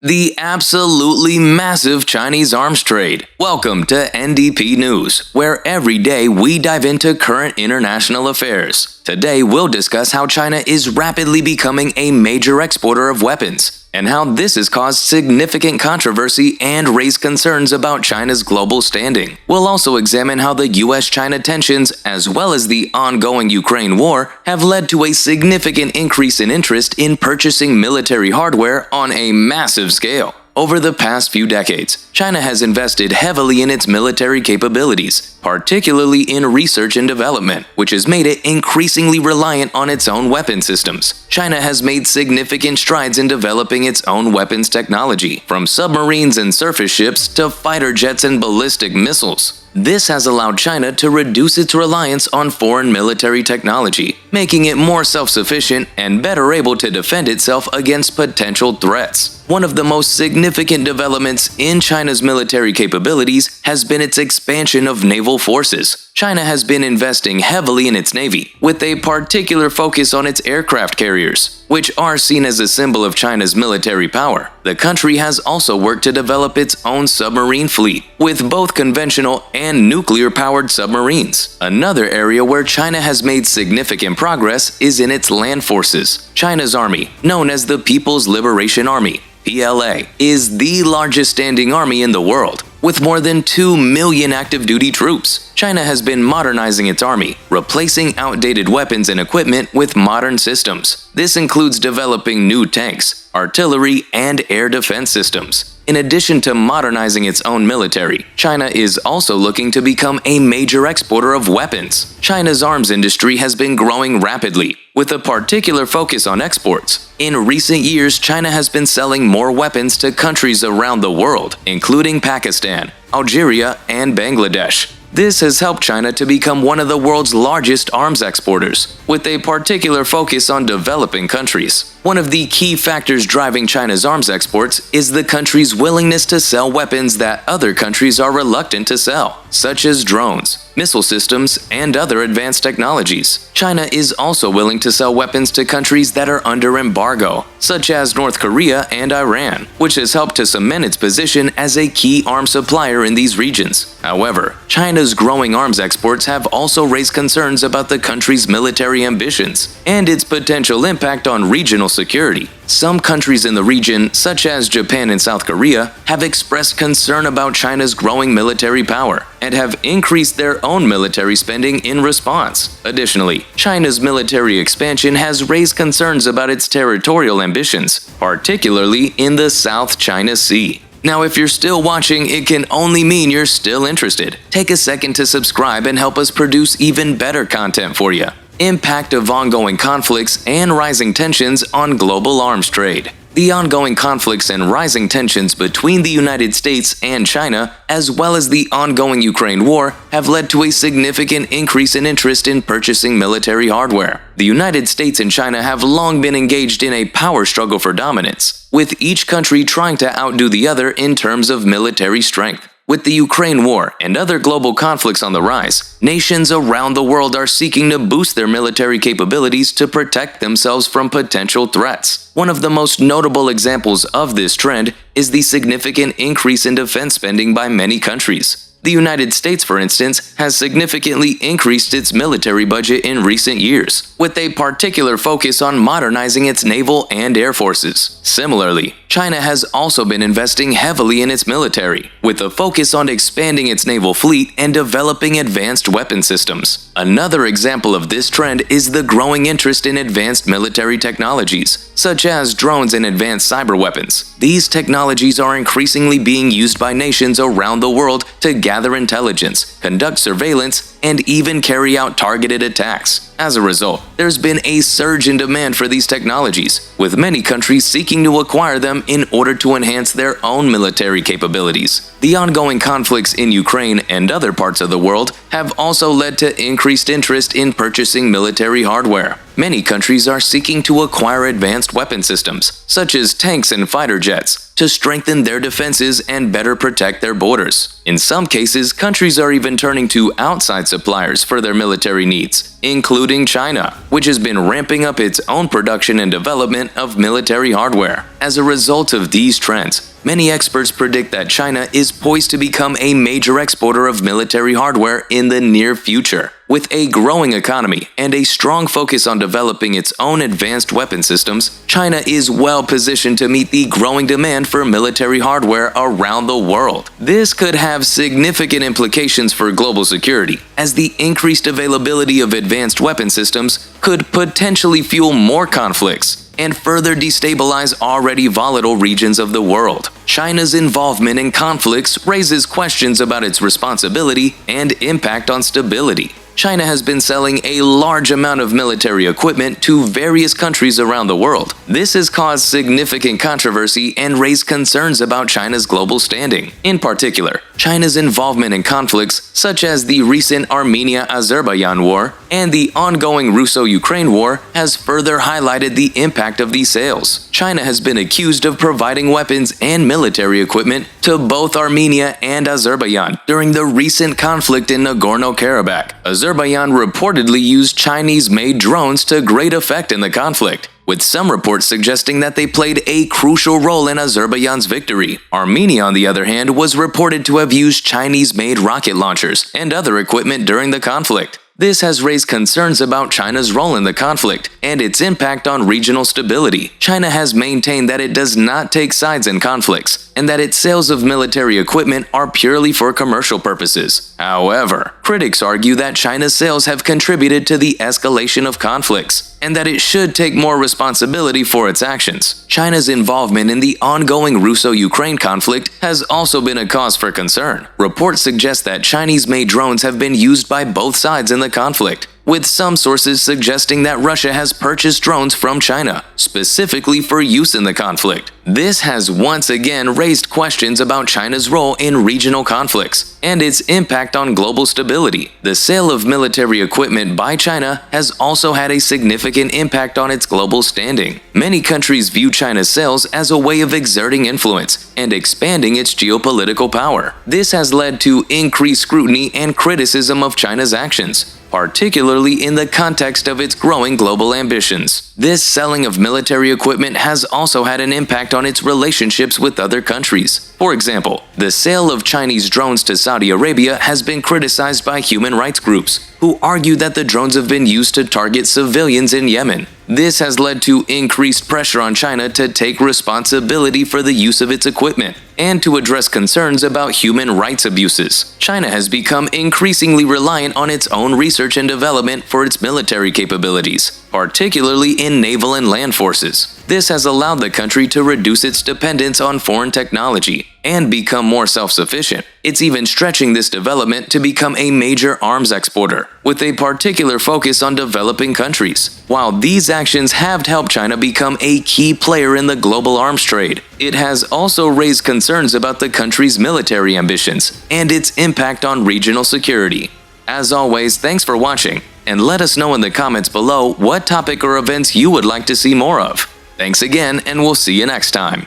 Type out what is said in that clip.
The absolutely massive Chinese arms trade. Welcome to N.D.P. News, where every day we dive into current international affairs. Today we'll discuss how China is rapidly becoming a major exporter of weapons, and how this has caused significant controversy and raised concerns about China's global standing. We'll also examine how the US-China tensions, as well as the ongoing Ukraine war, have led to a significant increase in interest in purchasing military hardware on a massive scale. Over the past few decades, China has invested heavily in its military capabilities, particularly in research and development, which has made it increasingly reliant on its own weapon systems. China has made significant strides in developing its own weapons technology, from submarines and surface ships to fighter jets and ballistic missiles. This has allowed China to reduce its reliance on foreign military technology, making it more self-sufficient and better able to defend itself against potential threats. One of the most significant developments in China's military capabilities has been its expansion of naval forces. China has been investing heavily in its navy, with a particular focus on its aircraft carriers, which are seen as a symbol of China's military power. The country has also worked to develop its own submarine fleet, with both conventional and nuclear-powered submarines. Another area where China has made significant progress is in its land forces. China's army, known as the People's Liberation Army, PLA, is the largest standing army in the world, with more than 2 million active-duty troops. China has been modernizing its army, replacing outdated weapons and equipment with modern systems. This includes developing new tanks, artillery, and air defense systems. In addition to modernizing its own military, China is also looking to become a major exporter of weapons. China's arms industry has been growing rapidly, with a particular focus on exports. In recent years, China has been selling more weapons to countries around the world, including Pakistan, Algeria, and Bangladesh. This has helped China to become one of the world's largest arms exporters, with a particular focus on developing countries. One of the key factors driving China's arms exports is the country's willingness to sell weapons that other countries are reluctant to sell, such as drones, missile systems, and other advanced technologies. China is also willing to sell weapons to countries that are under embargo, such as North Korea and Iran, which has helped to cement its position as a key arms supplier in these regions. However, China's growing arms exports have also raised concerns about the country's military ambitions and its potential impact on regional security. Some countries in the region, such as Japan and South Korea, have expressed concern about China's growing military power and have increased their own military spending in response. Additionally, China's military expansion has raised concerns about its territorial ambitions, particularly in the South China Sea. Now, if you're still watching, it can only mean you're still interested. Take a second to subscribe and help us produce even better content for you. Impact of ongoing conflicts and rising tensions on global arms trade. The ongoing conflicts and rising tensions between the United States and China, as well as the ongoing Ukraine war, have led to a significant increase in interest in purchasing military hardware. The United States and China have long been engaged in a power struggle for dominance, with each country trying to outdo the other in terms of military strength. With the Ukraine war and other global conflicts on the rise, nations around the world are seeking to boost their military capabilities to protect themselves from potential threats. One of the most notable examples of this trend is the significant increase in defense spending by many countries. The United States, for instance, has significantly increased its military budget in recent years, with a particular focus on modernizing its naval and air forces. Similarly, China has also been investing heavily in its military, with a focus on expanding its naval fleet and developing advanced weapon systems. Another example of this trend is the growing interest in advanced military technologies, such as drones and advanced cyber weapons. These technologies are increasingly being used by nations around the world to gather intelligence, conduct surveillance, and even carry out targeted attacks. As a result, there's been a surge in demand for these technologies, with many countries seeking to acquire them in order to enhance their own military capabilities. The ongoing conflicts in Ukraine and other parts of the world have also led to increased interest in purchasing military hardware. Many countries are seeking to acquire advanced weapon systems, such as tanks and fighter jets, to strengthen their defenses and better protect their borders. In some cases, countries are even turning to outside suppliers for their military needs, including China, which has been ramping up its own production and development of military hardware. As a result of these trends, many experts predict that China is poised to become a major exporter of military hardware in the near future. With a growing economy and a strong focus on developing its own advanced weapon systems, China is well positioned to meet the growing demand for military hardware around the world. This could have significant implications for global security, as the increased availability of advanced weapon systems could potentially fuel more conflicts and further destabilize already volatile regions of the world. China's involvement in conflicts raises questions about its responsibility and impact on stability. China has been selling a large amount of military equipment to various countries around the world. This has caused significant controversy and raised concerns about China's global standing. In particular, China's involvement in conflicts such as the recent Armenia-Azerbaijan war and the ongoing Russo-Ukraine war has further highlighted the impact of these sales. China has been accused of providing weapons and military equipment to both Armenia and Azerbaijan during the recent conflict in Nagorno-Karabakh. Azerbaijan reportedly used Chinese-made drones to great effect in the conflict, with some reports suggesting that they played a crucial role in Azerbaijan's victory. Armenia, on the other hand, was reported to have used Chinese-made rocket launchers and other equipment during the conflict. This has raised concerns about China's role in the conflict and its impact on regional stability. China has maintained that it does not take sides in conflicts and that its sales of military equipment are purely for commercial purposes. However, critics argue that China's sales have contributed to the escalation of conflicts and that it should take more responsibility for its actions. China's involvement in the ongoing Russo-Ukraine conflict has also been a cause for concern. Reports suggest that Chinese-made drones have been used by both sides in the conflict, with some sources suggesting that Russia has purchased drones from China, specifically for use in the conflict. This has once again raised questions about China's role in regional conflicts and its impact on global stability. The sale of military equipment by China has also had a significant impact on its global standing. Many countries view China's sales as a way of exerting influence and expanding its geopolitical power. This has led to increased scrutiny and criticism of China's actions, particularly in the context of its growing global ambitions. This selling of military equipment has also had an impact on its relationships with other countries. For example, the sale of Chinese drones to Saudi Arabia has been criticized by human rights groups, who argue that the drones have been used to target civilians in Yemen. This has led to increased pressure on China to take responsibility for the use of its equipment and to address concerns about human rights abuses. China has become increasingly reliant on its own research and development for its military capabilities, particularly in naval and land forces. This has allowed the country to reduce its dependence on foreign technology and become more self-sufficient. It's even stretching this development to become a major arms exporter, with a particular focus on developing countries. While these actions have helped China become a key player in the global arms trade, it has also raised concerns about the country's military ambitions and its impact on regional security. As always, thanks for watching, and let us know in the comments below what topic or events you would like to see more of. Thanks again, and we'll see you next time.